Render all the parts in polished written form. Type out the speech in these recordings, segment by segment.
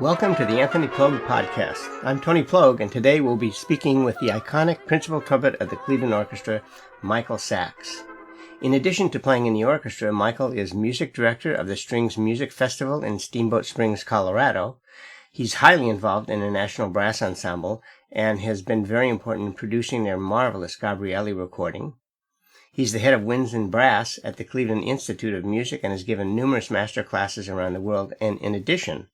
Welcome to the Anthony Plog podcast. I'm Tony Plog, and today we'll be speaking with the iconic principal trumpet of the Cleveland Orchestra, Michael Sachs. In addition to playing in the orchestra, Michael is music director of the Strings Music Festival in Steamboat Springs, Colorado. He's highly involved in a national brass ensemble and has been very important in producing their marvelous Gabrielli recording. He's the head of Winds and Brass at the Cleveland Institute of Music and has given numerous master classes around the world. And in addition,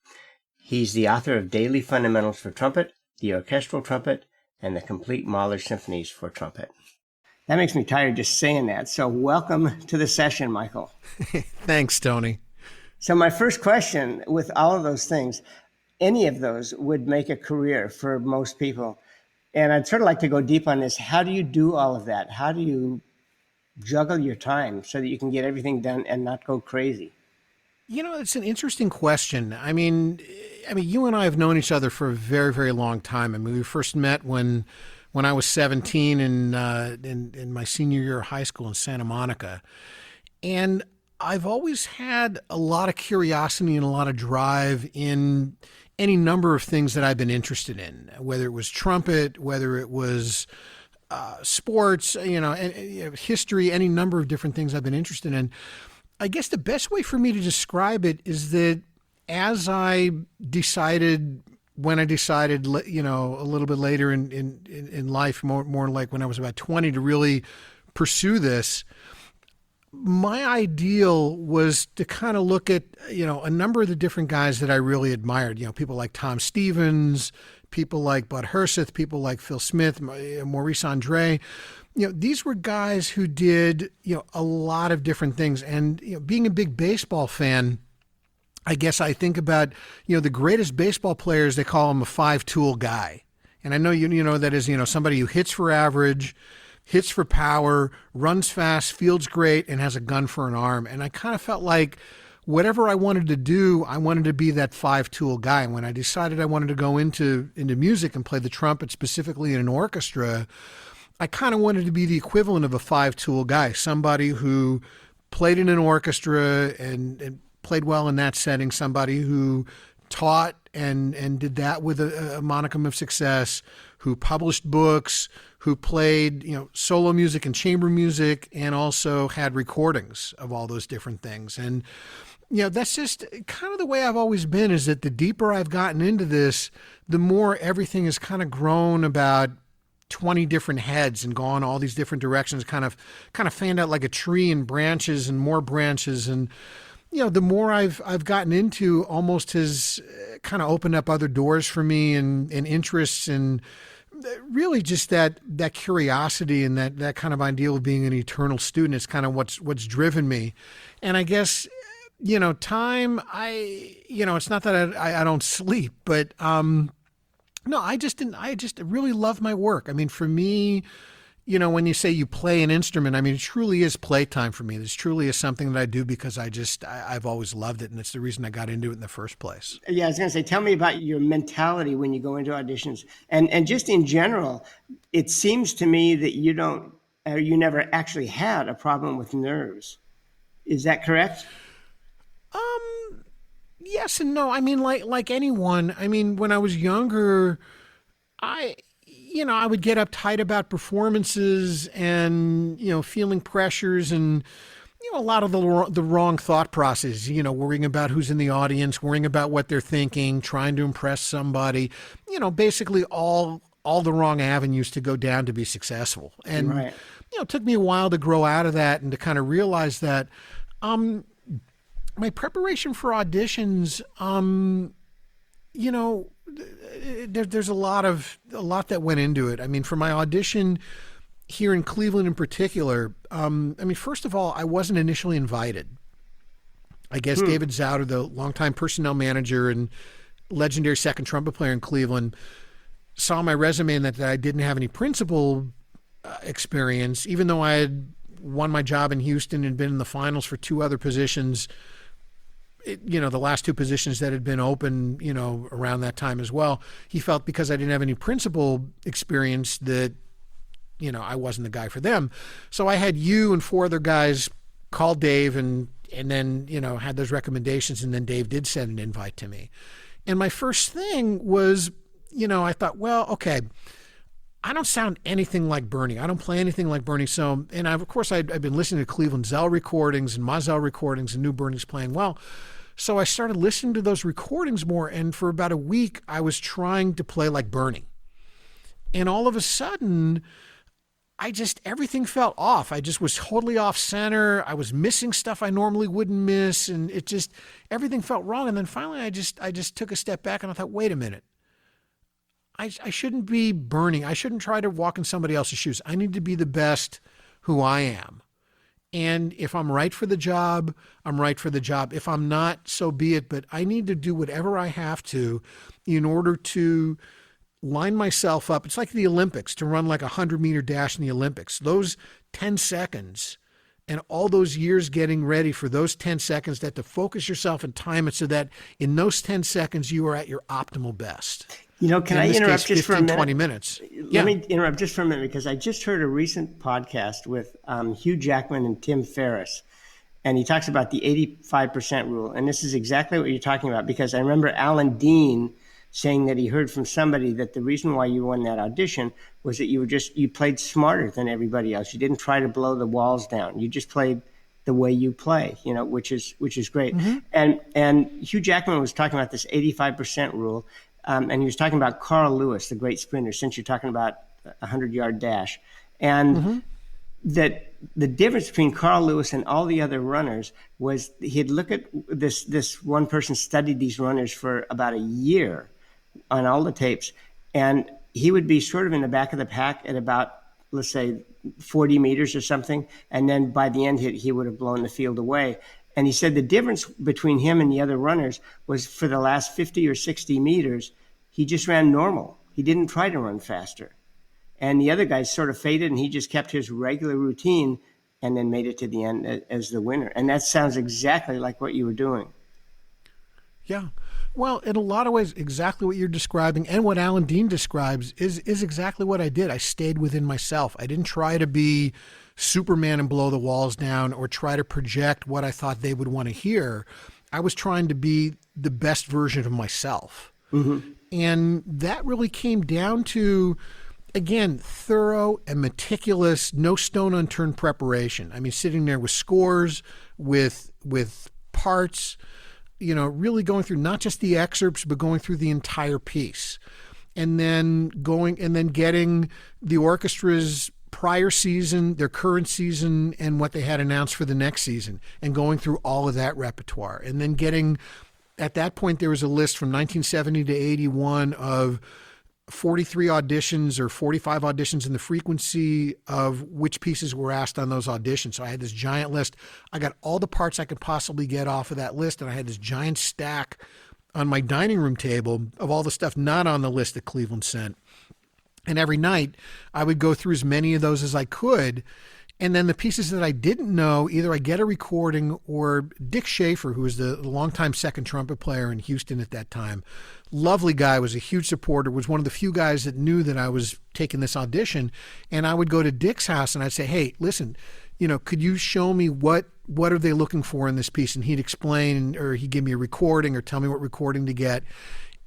he's the author of Daily Fundamentals for Trumpet, the Orchestral Trumpet, and the Complete Mahler Symphonies for Trumpet. That makes me tired just saying that. So welcome to the session, Michael. Thanks, Tony. So my first question, with all of those things, any of those would make a career for most people. And I'd sort of like to go deep on this. How do you do all of that? How do you juggle your time so that you can get everything done and not go crazy? You know, it's an interesting question. I mean, you and I have known each other for a very, very long time. I mean, we first met when I was 17 in my senior year of high school in Santa Monica. And I've always had a lot of curiosity and a lot of drive in any number of things that I've been interested in, whether it was trumpet, whether it was sports, history, any number of different things I've been interested in. I guess the best way for me to describe it is that as I decided, a little bit later in life, more like when I was about 20, to really pursue this, my ideal was to kind of look at, a number of the different guys that I really admired, people like Tom Stevens, people like Bud Herseth, people like Phil Smith, Maurice Andre. These were guys who did, a lot of different things. And, being a big baseball fan, I guess I think about, the greatest baseball players, they call him a five-tool guy. And I know, that is, somebody who hits for average, hits for power, runs fast, fields great, and has a gun for an arm. And I kind of felt like whatever I wanted to do, I wanted to be that five-tool guy. And when I decided I wanted to go into music and play the trumpet specifically in an orchestra, I kind of wanted to be the equivalent of a five-tool guy, somebody who played in an orchestra and played well in that setting, somebody who taught and did that with a monicum of success, who published books, who played, solo music and chamber music, and also had recordings of all those different things. And, that's just kind of the way I've always been, is that the deeper I've gotten into this, the more everything has kind of grown about 20 different heads and gone all these different directions, kind of fanned out like a tree and branches and more branches. And, the more I've gotten into, almost has kind of opened up other doors for me and interests, and really just that curiosity and that kind of ideal of being an eternal student is kind of what's driven me. And I guess, time, it's not that I don't sleep, but, no, I just really love my work. I mean, for me, when you say you play an instrument, I mean, it truly is playtime for me. This truly is something that I do because I've always loved it, and it's the reason I got into it in the first place. Yeah, I was going to say, tell me about your mentality when you go into auditions, and just in general. It seems to me that you never actually had a problem with nerves. Is that correct? Yes and no. I mean, like anyone. I mean, when I was younger, I would get uptight about performances and, feeling pressures and, a lot of the wrong thought process, worrying about who's in the audience, worrying about what they're thinking, trying to impress somebody, basically all the wrong avenues to go down to be successful. And, right. It took me a while to grow out of that and to kind of realize that, my preparation for auditions, there's a lot that went into it. I mean, for my audition here in Cleveland in particular, first of all, I wasn't initially invited. I guess David Zauder, the longtime personnel manager and legendary second trumpet player in Cleveland, saw my resume and that I didn't have any principal experience, even though I had won my job in Houston and been in the finals for two other positions. The last two positions that had been open, around that time as well. He felt because I didn't have any principal experience that, I wasn't the guy for them. So I had you and four other guys call Dave and then, had those recommendations. And then Dave did send an invite to me. And my first thing was, I thought, well, okay, I don't sound anything like Bernie. I don't play anything like Bernie. So, and of course, I've been listening to Cleveland Zell recordings and Moselle recordings and knew Bernie's playing well. So I started listening to those recordings more. And for about a week, I was trying to play like Bernie. And all of a sudden, everything felt off. I just was totally off center. I was missing stuff I normally wouldn't miss. And everything felt wrong. And then finally, I just took a step back and I thought, wait a minute. I shouldn't be Bernie. I shouldn't try to walk in somebody else's shoes. I need to be the best who I am. And if I'm right for the job, I'm right for the job. If I'm not, so be it. But I need to do whatever I have to in order to line myself up. It's like the Olympics, to run like a 100-meter dash in the Olympics. Those 10 seconds and all those years getting ready for those 10 seconds, that to focus yourself and time it so that in those 10 seconds you are at your optimal best. Can I interrupt just for a minute? 20 minutes. Let me interrupt just for a minute, because I just heard a recent podcast with Hugh Jackman and Tim Ferriss, and he talks about the 85% rule. And this is exactly what you're talking about, because I remember Alan Dean saying that he heard from somebody that the reason why you won that audition was that you played smarter than everybody else. You didn't try to blow the walls down. You just played the way you play, which is great. Mm-hmm. And Hugh Jackman was talking about this 85% rule. And he was talking about Carl Lewis, the great sprinter, since you're talking about a 100-yard dash. And that the difference between Carl Lewis and all the other runners was he'd look at this one person studied these runners for about a year on all the tapes. And he would be sort of in the back of the pack at about, let's say, 40 meters or something. And then by the end, he would have blown the field away. And he said the difference between him and the other runners was for the last 50 or 60 meters, he just ran normal. He didn't try to run faster. And the other guys sort of faded, and he just kept his regular routine and then made it to the end as the winner. And that sounds exactly like what you were doing. Yeah. Well, in a lot of ways, exactly what you're describing and what Alan Dean describes is exactly what I did. I stayed within myself. I didn't try to be Superman and blow the walls down or try to project what I thought they would want to hear. I was trying to be the best version of myself. Mm-hmm. And that really came down to, again, thorough and meticulous, no stone unturned preparation. I mean, sitting there with scores, with parts, really going through not just the excerpts, but going through the entire piece. And then getting the orchestra's prior season, their current season, and what they had announced for the next season, and going through all of that repertoire. And then getting, at that point, there was a list from 1970 to 81 of 43 auditions or 45 auditions, and the frequency of which pieces were asked on those auditions. So I had this giant list. I got all the parts I could possibly get off of that list, and I had this giant stack on my dining room table of all the stuff not on the list that Cleveland sent. And every night I would go through as many of those as I could. And then the pieces that I didn't know, either I get a recording, or Dick Schaefer, who was the longtime second trumpet player in Houston at that time, lovely guy, was a huge supporter, was one of the few guys that knew that I was taking this audition. And I would go to Dick's house and I'd say, hey, listen, could you show me what are they looking for in this piece? And he'd explain, or he'd give me a recording or tell me what recording to get.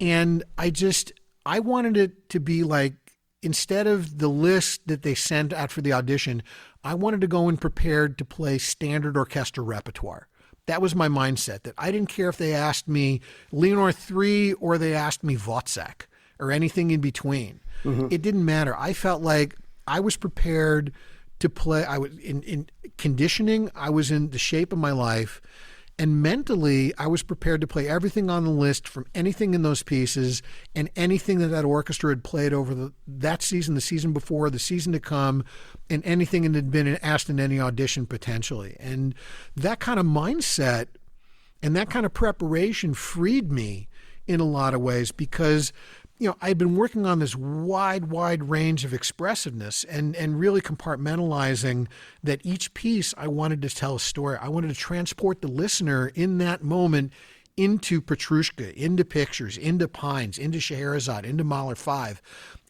And I wanted it to be like, instead of the list that they sent out for the audition, I wanted to go in prepared to play standard orchestra repertoire. That was my mindset, that I didn't care if they asked me Leonore 3 or they asked me Wozzeck or anything in between. Mm-hmm. It didn't matter. I felt like I was prepared to play. I was in conditioning. I was in the shape of my life. And mentally, I was prepared to play everything on the list from anything in those pieces and anything that orchestra had played over that season, the season before, the season to come, and anything that had been asked in any audition potentially. And that kind of mindset and that kind of preparation freed me in a lot of ways, because I'd been working on this wide range of expressiveness and really compartmentalizing that each piece I wanted to tell a story. I wanted to transport the listener in that moment into Petrushka, into Pictures, into Pines, into Scheherazade, into Mahler 5,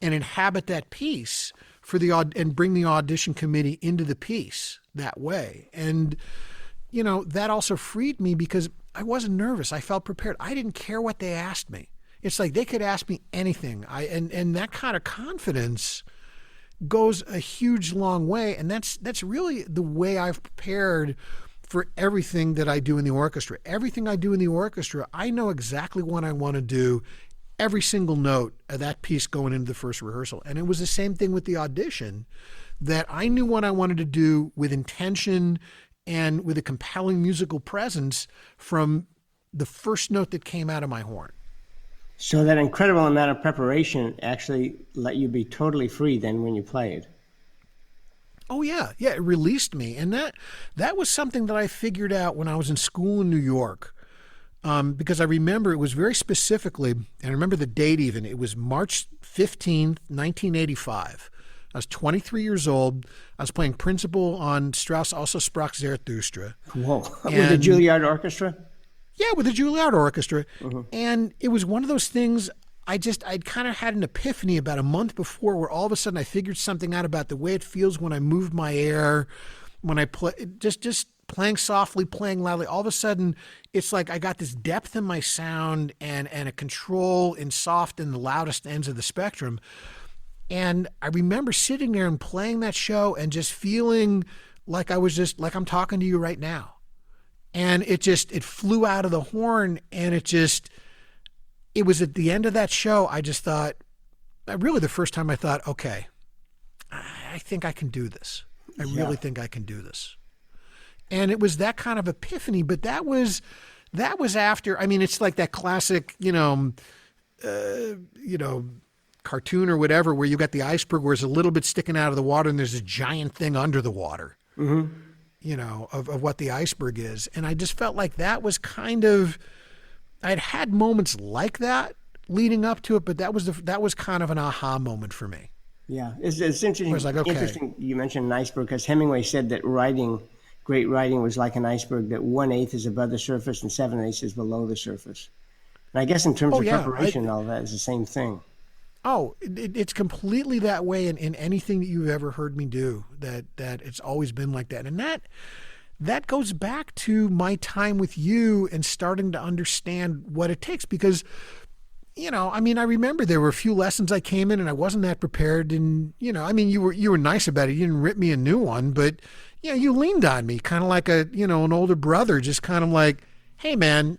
and inhabit that piece and bring the audition committee into the piece that way. And, that also freed me because I wasn't nervous. I felt prepared. I didn't care what they asked me. It's like they could ask me anything. And that kind of confidence goes a huge long way. And that's really the way I've prepared for everything that I do in the orchestra. Everything I do in the orchestra, I know exactly what I want to do, every single note of that piece going into the first rehearsal. And it was the same thing with the audition, that I knew what I wanted to do with intention and with a compelling musical presence from the first note that came out of my horn. So that incredible amount of preparation actually let you be totally free then when you played. Oh yeah, it released me, and that was something that I figured out when I was in school in New York, because I remember it was very specifically, and I remember the date even. It was March 15th, 1985. I was 23 years old. I was playing principal on Strauss' Also sprach Zarathustra. Whoa! With the Juilliard Orchestra? Yeah, with the Juilliard Orchestra. Mm-hmm. And it was one of those things, I'd kind of had an epiphany about a month before where all of a sudden I figured something out about the way it feels when I move my air, when I play, just playing softly, playing loudly. All of a sudden, it's like I got this depth in my sound and a control in soft and the loudest ends of the spectrum. And I remember sitting there and playing that show and just feeling like I was just, like I'm talking to you right now. And it flew out of the horn, and it was at the end of that show, I just thought, really the first time I thought, okay, I think I can do this. I really think I can do this. And it was that kind of epiphany, but that was after, I mean, it's like that classic, cartoon or whatever, where you got the iceberg where it's a little bit sticking out of the water and there's a giant thing under the water. Mm-hmm. Of what the iceberg is. And I just felt like that was kind of, I'd had moments like that leading up to it, but that was kind of an aha moment for me. Yeah, it's interesting. Like, okay. Interesting you mentioned an iceberg, because Hemingway said that great writing was like an iceberg, that 1/8 is above the surface and 7/8 is below the surface. And I guess in terms of preparation and all that is the same thing. Oh, it's completely that way in anything that you've ever heard me do, that it's always been like that. And that goes back to my time with you and starting to understand what it takes, because, I remember there were a few lessons I came in and I wasn't that prepared, and, you were nice about it. You didn't rip me a new one, but, you leaned on me kind of like an older brother, just kind of like, hey man,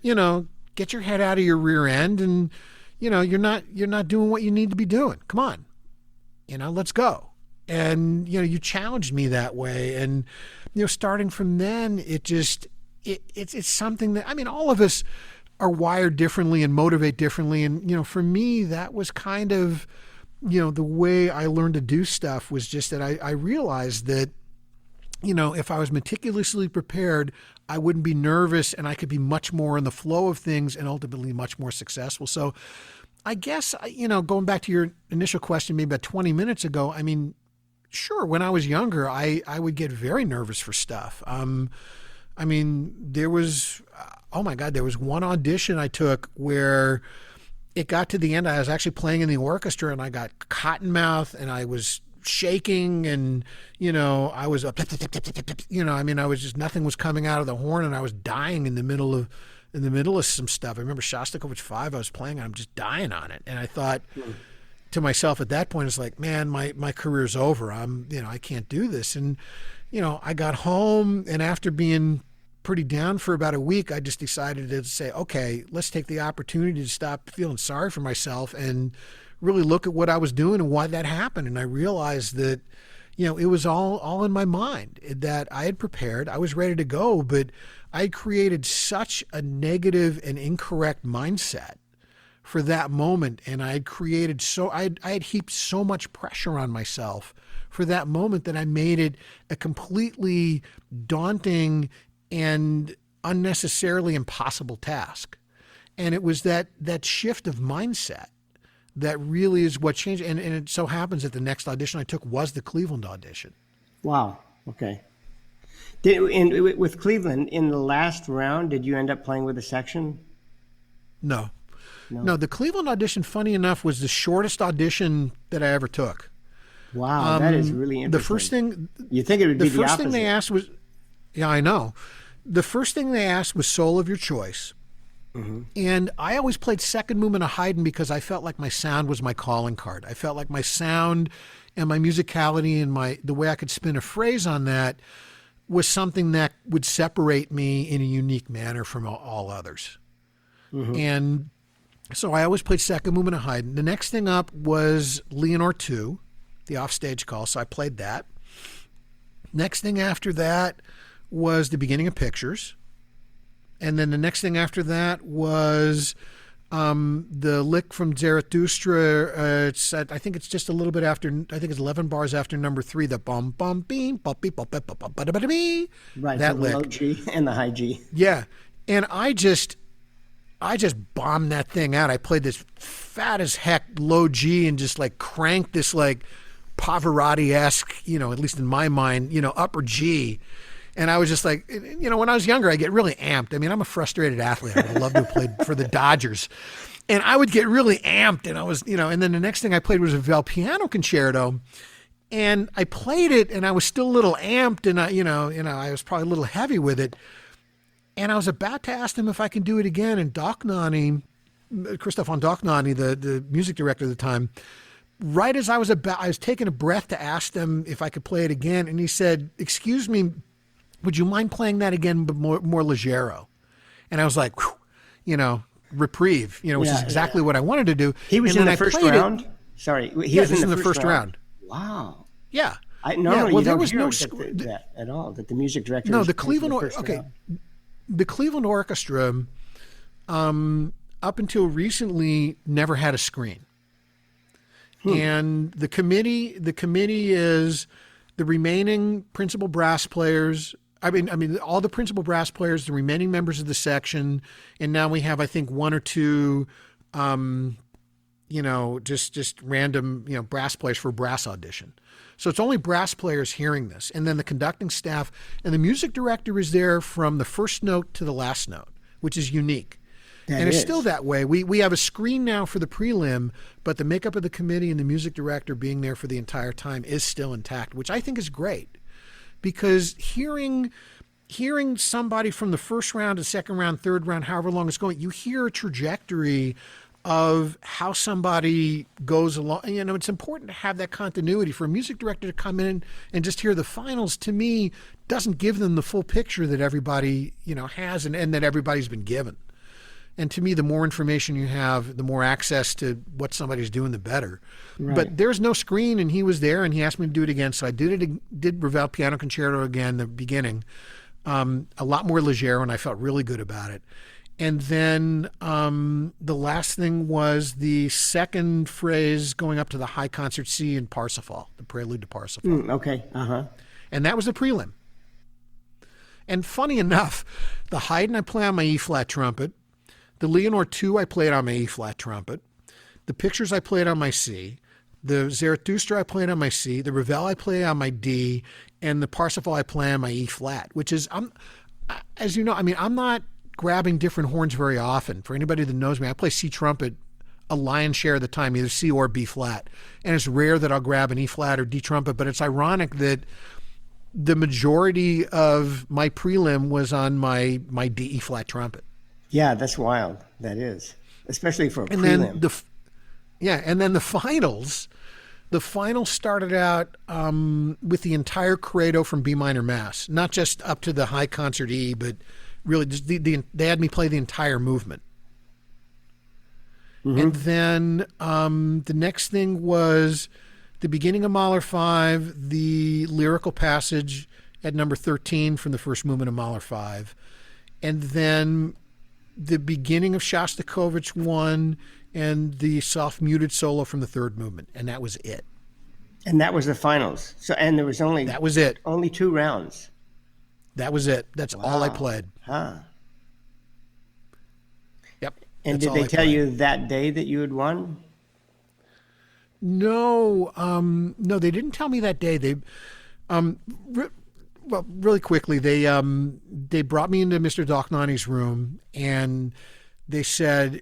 get your head out of your rear end, and, you're not doing what you need to be doing. Come on, let's go. And, you challenged me that way. And, starting from then, it's something that, all of us are wired differently and motivate differently. And, for me, that was kind of, the way I learned to do stuff was just that I realized that, if I was meticulously prepared, I wouldn't be nervous and I could be much more in the flow of things and ultimately much more successful. So I guess, going back to your initial question, maybe about 20 minutes ago, sure, when I was younger, I would get very nervous for stuff. There was, there was one audition I took where it got to the end. I was actually playing in the orchestra and I got cottonmouth and I was shaking, and I was I was just, nothing was coming out of the horn, and I was dying in the middle of some stuff. I remember Shostakovich 5 I was playing, and I'm just dying on it, and I thought to myself at that point, it's like, man, my career's over. I can't do this. And I got home, and after being pretty down for about a week, I just decided to say, okay, let's take the opportunity to stop feeling sorry for myself and really look at what I was doing and why that happened. And I realized that, it was all in my mind, that I had prepared, I was ready to go, but I had created such a negative and incorrect mindset for that moment. And I had heaped so much pressure on myself for that moment that I made it a completely daunting and unnecessarily impossible task. And it was that shift of mindset that really is what changed. And it so happens that the next audition I took was the Cleveland audition. Wow. Okay. With Cleveland, in the last round, did you end up playing with a section? No. The Cleveland audition, funny enough, was the shortest audition that I ever took. Wow, that is really interesting. The first thing you think it would be the first thing they asked was, yeah, I know. The first thing they asked was soul of your choice. And I always played second movement of Haydn because I felt like my sound was my calling card. I felt like my sound and my musicality and the way I could spin a phrase on that was something that would separate me in a unique manner from all others. And so I always played second movement of Haydn. The next thing up was Leonore 2, the offstage call, so I played that. Next thing after that was the beginning of Pictures. And then the next thing after that was the lick from Zarathustra. I think it's just a little bit after. I think it's 11 bars after number 3. The bum bum beam bum beep bum bum bum bum bum bee. Right, that the lick. low G and the high G. Yeah, and I just bombed that thing out. I played this fat as heck low G and just like cranked this like Pavarotti-esque, at least in my mind, upper G. And I was just like, when I was younger, I get really amped. I mean, I'm a frustrated athlete. I would love to have played for the Dodgers. And I would get really amped. And I was, and then the next thing I played was a Ravel piano concerto. And I played it and I was still a little amped and I was probably a little heavy with it. And I was about to ask him if I can do it again. And Christoph von Dohnanyi, the music director at the time, right as I was taking a breath to ask them if I could play it again. And he said, "Excuse me, would you mind playing that again, but more leggero?" And I was like, whew, reprieve, which is exactly what I wanted to do. He was in the first round? Sorry. He was in the first round. Wow. Yeah. Normally you there don't was hear no that at all, that the music director No, is the Cleveland round. The Cleveland Orchestra, up until recently, never had a screen. And the committee is the remaining principal brass players. I mean, all the principal brass players, the remaining members of the section, and now we have, I think, one or two, just random, brass players for brass audition. So it's only brass players hearing this, and then the conducting staff and the music director is there from the first note to the last note, which is unique. It's still that way. We have a screen now for the prelim, but the makeup of the committee and the music director being there for the entire time is still intact, which I think is great. Because hearing somebody from the first round to second round, third round, however long it's going, you hear a trajectory of how somebody goes along. It's important to have that continuity. For a music director to come in and just hear the finals, to me, doesn't give them the full picture that everybody, has and that everybody's been given. And to me, the more information you have, the more access to what somebody's doing, the better. Right. But there's no screen, and he was there, and he asked me to do it again. So I did Ravel Piano Concerto again, the beginning, a lot more leggero, and I felt really good about it. And then the last thing was the second phrase going up to the high concert C in Parsifal, the prelude to Parsifal. Okay. And that was the prelim. And funny enough, the Haydn I play on my E-flat trumpet. The Leonore 2 I played on my E-flat trumpet. The Pictures I played on my C. The Zarathustra I played on my C. The Ravel I play on my D. And the Parsifal I play on my E-flat, which is, as you know, I'm not grabbing different horns very often. For anybody that knows me, I play C trumpet a lion's share of the time, either C or B flat. And it's rare that I'll grab an E-flat or D trumpet, but it's ironic that the majority of my prelim was on my D E-flat trumpet. Yeah, that's wild. That is, especially for a prelim. And then the finals started out with the entire credo from B minor Mass, not just up to the high concert E, but really just they had me play the entire movement. And then the next thing was the beginning of Mahler 5, the lyrical passage at number 13 from the first movement of Mahler 5, and then the beginning of Shostakovich 1 and the soft muted solo from the third movement, and that was it. And that was the finals. And there was that was it. Only 2 rounds. That was it. That's all I played. Huh. Yep. And did they tell you that day that you had won? No, they didn't tell me that day. They, really quickly, they brought me into Mr. Dohnanyi's room and they said,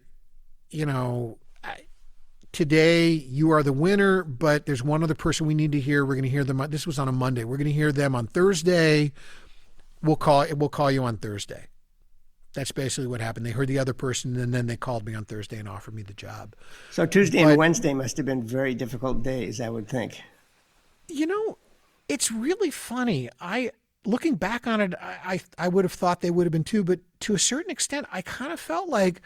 today you are the winner, but there's one other person we need to hear. We're going to hear them. This was on a Monday. We're going to hear them on Thursday. We'll call you on Thursday. That's basically what happened. They heard the other person, and then they called me on Thursday and offered me the job. So Tuesday and Wednesday must have been very difficult days, I would think. It's really funny. Looking back on it, I would have thought they would have been too, but to a certain extent, I kind of felt like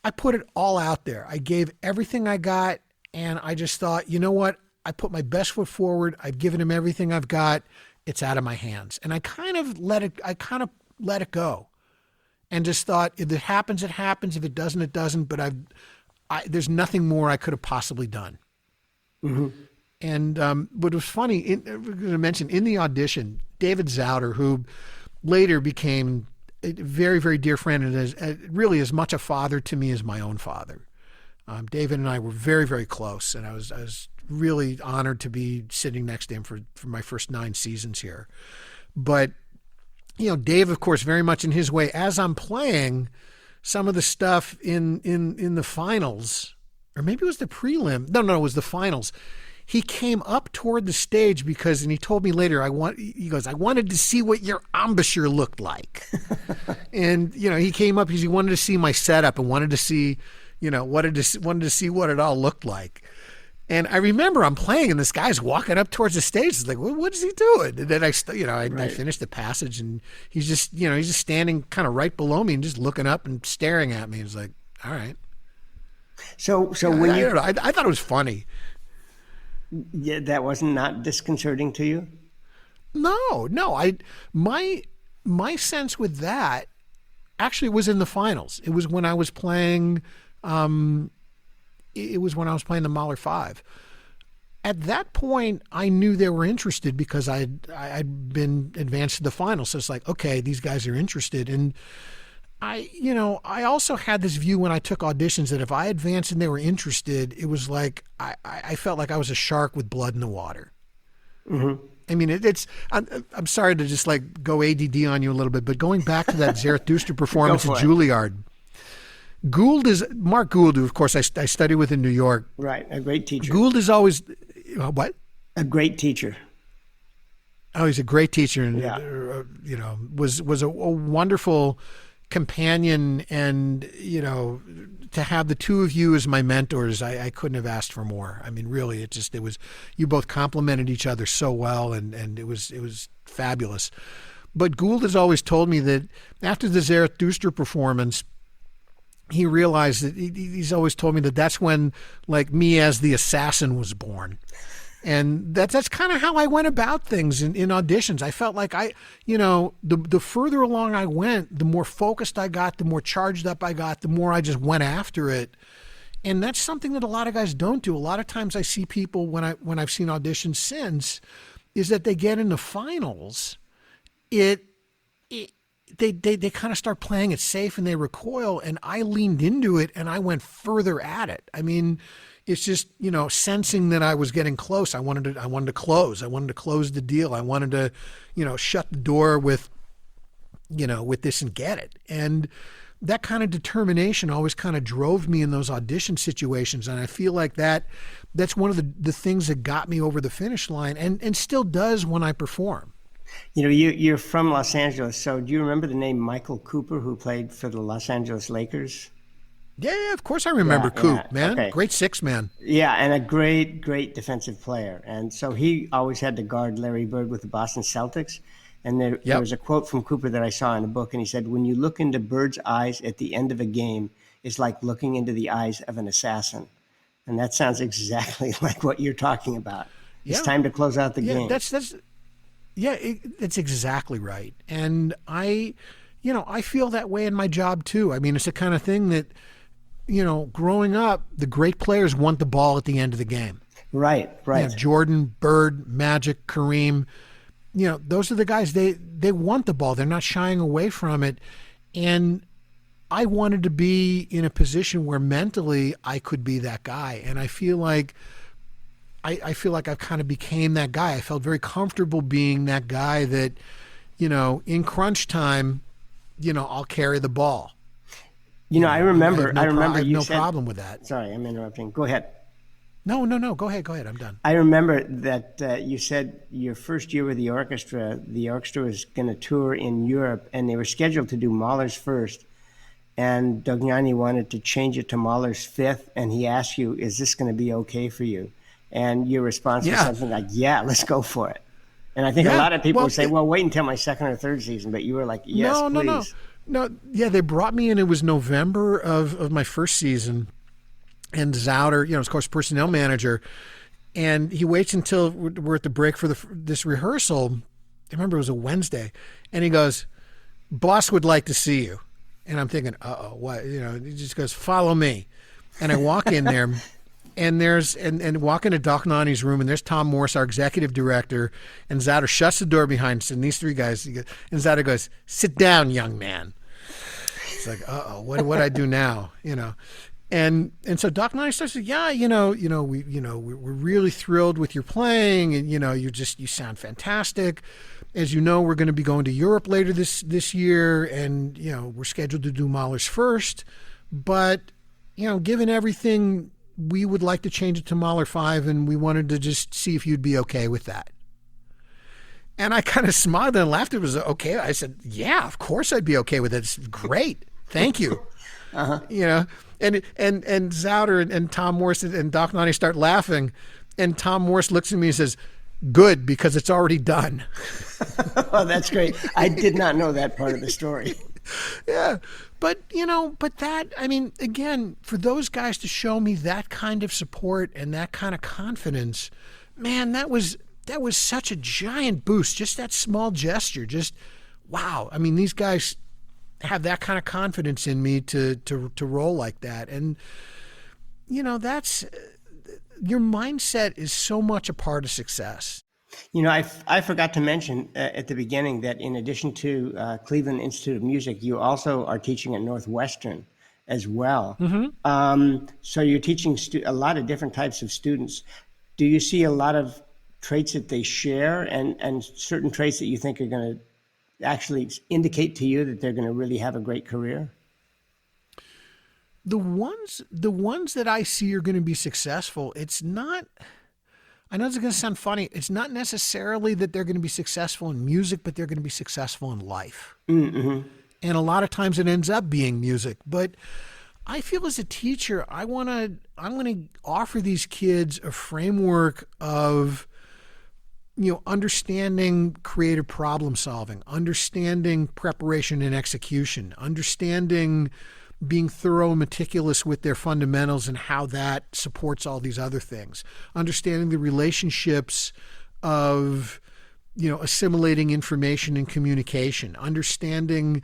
I put it all out there. I gave everything I got, and I just thought, you know what? I put my best foot forward. I've given him everything I've got. It's out of my hands. And I kind of let it go. And just thought, if it happens, it happens. If it doesn't, it doesn't. But there's nothing more I could have possibly done. Mm-hmm. And what was funny, I'm going to mention in the audition, David Zauder, who later became a very, very dear friend and is really as much a father to me as my own father. David and I were very, very close, and I was really honored to be sitting next to him for my first 9 seasons here. But Dave, of course, very much in his way, as I'm playing some of the stuff in the finals, or maybe it was the prelim. No, it was the finals. He came up toward the stage and he told me later, he goes, I wanted to see what your embouchure looked like. And, he came up because he wanted to see my setup and wanted to see, wanted to see what it all looked like. And I remember I'm playing and this guy's walking up towards the stage. It's like, what is he doing? And then I finished the passage and he's just standing kind of right below me and just looking up and staring at me. It's like, all right. So I thought it was funny. Yeah, that was not disconcerting to you? No. My sense with that actually was in the finals. It was when I was playing. It was when I was playing the Mahler 5. At that point, I knew they were interested because I'd been advanced to the final. So it's like, okay, these guys are interested. And I also had this view when I took auditions that if I advanced and they were interested, it was like I felt like I was a shark with blood in the water. Mm-hmm. I mean, I'm sorry to just like go ADD on you a little bit, but going back to that Zarathustra performance in Juilliard, Mark Gould, who of course I studied with in New York. Right, a great teacher. Gould is always, what? A great teacher. Oh, he's a great teacher, and was a wonderful companion, and to have the two of you as my mentors, I couldn't have asked for more. I mean, really, it was you both complemented each other so well, and it was fabulous. But Gould has always told me that after the Zarathustra performance, he realized that he's always told me that that's when, like, me as the assassin was born. And that's kind of how I went about things in auditions. I felt like the further along I went, the more focused I got, the more charged up I got, the more I just went after it. And that's something that a lot of guys don't do. A lot of times I see people when I've seen auditions since, is that they get in the finals, they kind of start playing it safe and they recoil, and I leaned into it and I went further at it. I mean, it's just, sensing that I was getting close. I wanted to close. I wanted to close the deal. I wanted to, shut the door with this and get it. And that kind of determination always kind of drove me in those audition situations. And I feel like that's one of the things that got me over the finish line and still does when I perform. You're from Los Angeles, so do you remember the name Michael Cooper, who played for the Los Angeles Lakers? Yeah, of course I remember Coop, man. Okay. Great 6-man. Yeah, and a great, great defensive player. And so he always had to guard Larry Bird with the Boston Celtics. And there was a quote from Cooper that I saw in a book, and he said, when you look into Bird's eyes at the end of a game, it's like looking into the eyes of an assassin. And that sounds exactly like what you're talking about. It's time to close out the game. That's exactly right. And I feel that way in my job too. I mean, it's the kind of thing that, growing up, the great players want the ball at the end of the game. Right. Jordan, Bird, Magic, Kareem, those are the guys, they want the ball. They're not shying away from it. And I wanted to be in a position where mentally I could be that guy. And I feel like I've kind of became that guy. I felt very comfortable being that guy that, in crunch time, I'll carry the ball. I remember I have you no said, problem with that. Sorry, I'm interrupting. Go ahead. No. Go ahead. I'm done. I remember that you said your first year with the orchestra was going to tour in Europe, and they were scheduled to do Mahler's first, and Dognani wanted to change it to Mahler's fifth, and he asked you, "Is this going to be okay for you?" And your response was something like, "Yeah, let's go for it." And I think a lot of people would say, "Well, wait until my second or third season," but you were like, "Yes, please." No. Yeah, they brought me in. It was November of my first season, and Zouder, of course, personnel manager. And he waits until we're at the break for this rehearsal. I remember it was a Wednesday. And he goes, "Boss would like to see you." And I'm thinking, uh-oh, what? He just goes, "Follow me." And I walk in there, and walk into Dognani's room, and there's Tom Morse, our executive director, and Zouder shuts the door behind us, and these three guys, and Zouder goes, "Sit down, young man." It's like, uh-oh, what do I do now? And so Dognani starts to say, "Yeah, we're really thrilled with your playing, and you sound fantastic. As you know, we're going to be going to Europe later this year, and we're scheduled to do Mahler's first, but given everything, we would like to change it to Mahler 5, and we wanted to just see if you'd be okay with that." And I kind of smiled and laughed. It was okay. I said, "Yeah, of course I'd be okay with it. It's great. Thank you." And Zouder and Tom Morse and Dognani start laughing, and Tom Morse looks at me and says, "Good, because it's already done." Oh, that's great. I did not know that part of the story. Yeah. But that, again, for those guys to show me that kind of support and that kind of confidence, man, that was such a giant boost. Just that small gesture, just wow. These guys have that kind of confidence in me to roll like that. And, that's, your mindset is so much a part of success. I forgot to mention at the beginning that in addition to Cleveland Institute of Music, you also are teaching at Northwestern as well. Mm-hmm. So you're teaching a lot of different types of students. Do you see a lot of traits that they share and certain traits that you think are going to actually indicate to you that they're going to really have a great career? The ones that I see are going to be successful, it's not, I know it's going to sound funny, it's not necessarily that they're going to be successful in music, but they're going to be successful in life. Mm-hmm. And a lot of times it ends up being music. But I feel as a teacher, I'm going to offer these kids a framework of understanding creative problem solving, understanding preparation and execution, understanding being thorough and meticulous with their fundamentals and how that supports all these other things, understanding the relationships of, assimilating information and communication, understanding,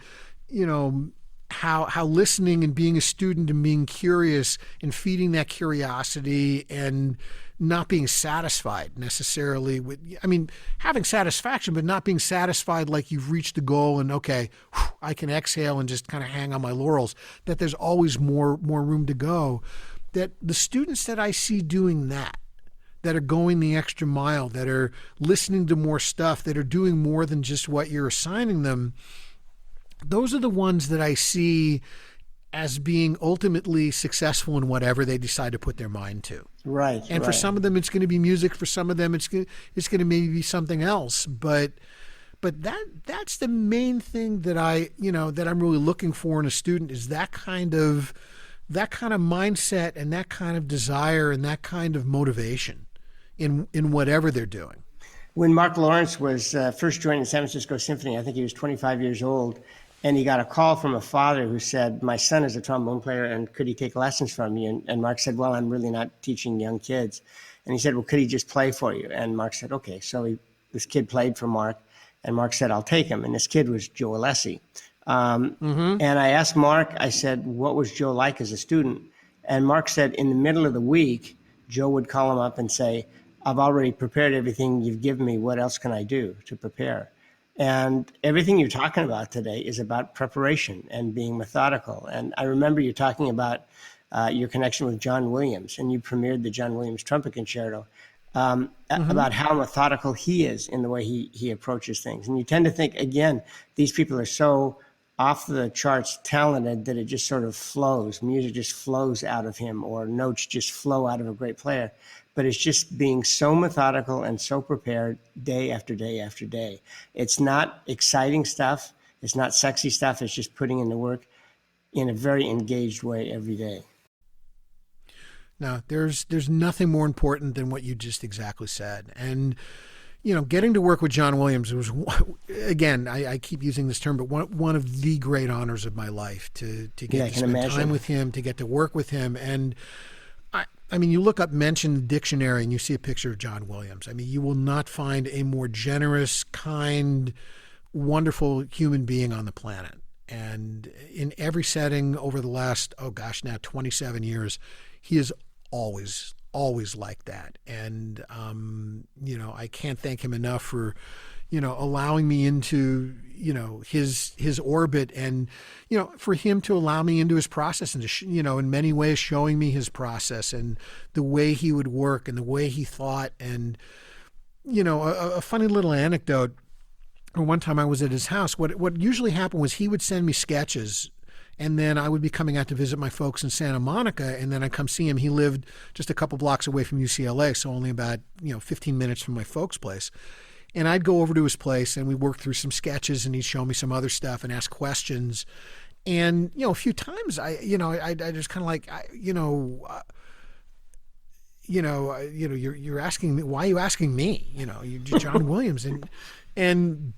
how listening and being a student and being curious and feeding that curiosity and not being satisfied necessarily with, having satisfaction, but not being satisfied like you've reached the goal and okay, I can exhale and just kind of hang on my laurels, that there's always more room to go. That the students that I see doing that are going the extra mile, that are listening to more stuff, that are doing more than just what you're assigning them, those are the ones that I see as being ultimately successful in whatever they decide to put their mind to. Right. And for some of them, it's going to be music. For some of them, it's going to maybe be something else. But that's the main thing that that I'm really looking for in a student, is that kind of mindset and that kind of desire and that kind of motivation in whatever they're doing. When Mark Lawrence was first joining the San Francisco Symphony, I think he was 25 years old, and he got a call from a father who said, "My son is a trombone player, and could he take lessons from you?" And Mark said, "Well, I'm really not teaching young kids." And he said, "Well, could he just play for you?" And Mark said, "Okay." So this kid played for Mark, and Mark said, "I'll take him." And this kid was Joe Alessi. And I asked Mark, I said, "What was Joe like as a student?" And Mark said, in the middle of the week, Joe would call him up and say, "I've already prepared everything you've given me. What else can I do to prepare?" And everything you're talking about today is about preparation and being methodical. And I remember you talking about your connection with John Williams, and you premiered the John Williams Trumpet Concerto, about how methodical he is in the way he approaches things. And you tend to think, again, these people are so off the charts talented that it just sort of flows. Music just flows out of him, or notes just flow out of a great player. But it's just being so methodical and so prepared day after day after day. It's not exciting stuff. It's not sexy stuff. It's just putting in the work in a very engaged way every day. Now, there's nothing more important than what you just exactly said. And getting to work with John Williams was, again, I keep using this term, but one of the great honors of my life to get to spend time with him, to get to work with him. And I mean, you look up Mention the dictionary and you see a picture of John Williams. I mean, you will not find a more generous, kind, wonderful human being on the planet. And in every setting over the last, now 27 years, he is always like that. And, I can't thank him enough for, allowing me into, his orbit, and, for him to allow me into his process, and to, in many ways showing me his process and the way he would work and the way he thought. And, a funny little anecdote. One time I was at his house. What usually happened was he would send me sketches, and then I would be coming out to visit my folks in Santa Monica, and then I'd come see him. He lived just a couple blocks away from UCLA, so only about 15 minutes from my folks' place. And I'd go over to his place, and we'd work through some sketches, and he'd show me some other stuff and ask questions. And a few times I just kind of like, you're asking me, why are you asking me? You're John Williams, and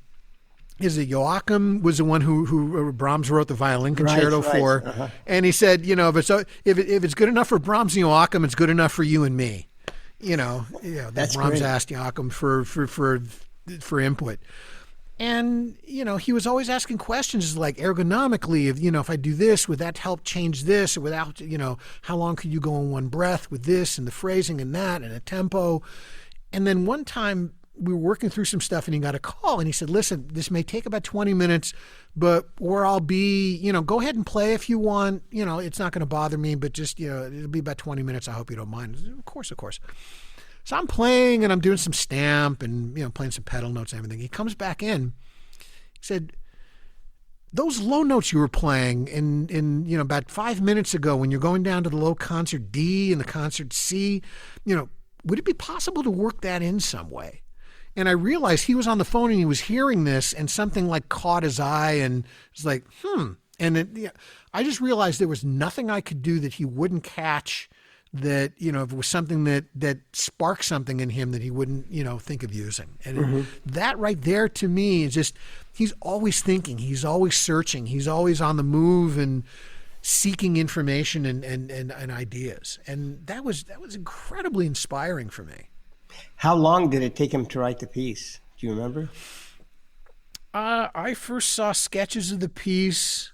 is it Joachim was the one who Brahms wrote the violin concerto for, uh-huh. And he said, if it's good enough for Brahms and Joachim, it's good enough for you and me. That's Brahms great. Asked Joachim for input, and he was always asking questions like ergonomically, if I do this, would that help change this, or without, how long could you go in one breath with this and the phrasing and that and a tempo. And then one time, we were working through some stuff, and he got a call, and he said, listen, this may take about 20 minutes, but where I'll be, go ahead and play if you want. It's not going to bother me, but just, it'll be about 20 minutes. I hope you don't mind. Said, of course. So I'm playing, and I'm doing some stamp and, playing some pedal notes and everything. He comes back in. He said, those low notes you were playing in about 5 minutes ago when you're going down to the low concert D and the concert C, would it be possible to work that in some way? And I realized he was on the phone and he was hearing this, and something like caught his eye, and it's like, And I just realized there was nothing I could do that he wouldn't catch, that, if it was something that sparked something in him that he wouldn't, think of using. And that right there to me is just, he's always thinking, he's always searching, he's always on the move and seeking information and ideas. And that was incredibly inspiring for me. How long did it take him to write the piece? Do you remember? I first saw sketches of the piece,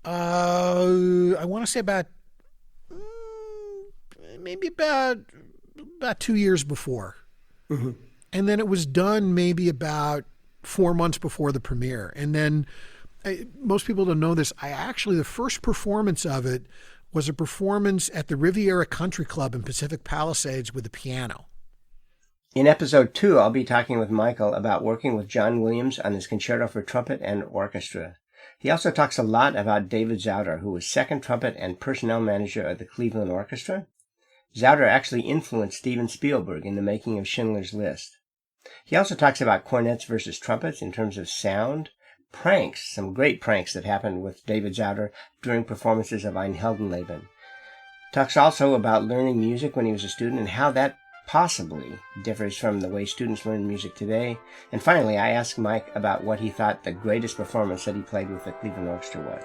I want to say about 2 years before. Mm-hmm. And then it was done maybe about 4 months before the premiere. And then most people don't know this. The first performance of it was a performance at the Riviera Country Club in Pacific Palisades with a piano. In episode 2, I'll be talking with Michael about working with John Williams on his concerto for trumpet and orchestra. He also talks a lot about David Zauder, who was second trumpet and personnel manager of the Cleveland Orchestra. Zauder actually influenced Steven Spielberg in the making of Schindler's List. He also talks about cornets versus trumpets in terms of sound, pranks, some great pranks that happened with David Zauder during performances of Ein Heldenleben. Talks also about learning music when he was a student and how that possibly differs from the way students learn music today. And finally, I asked Mike about what he thought the greatest performance that he played with the Cleveland Orchestra was.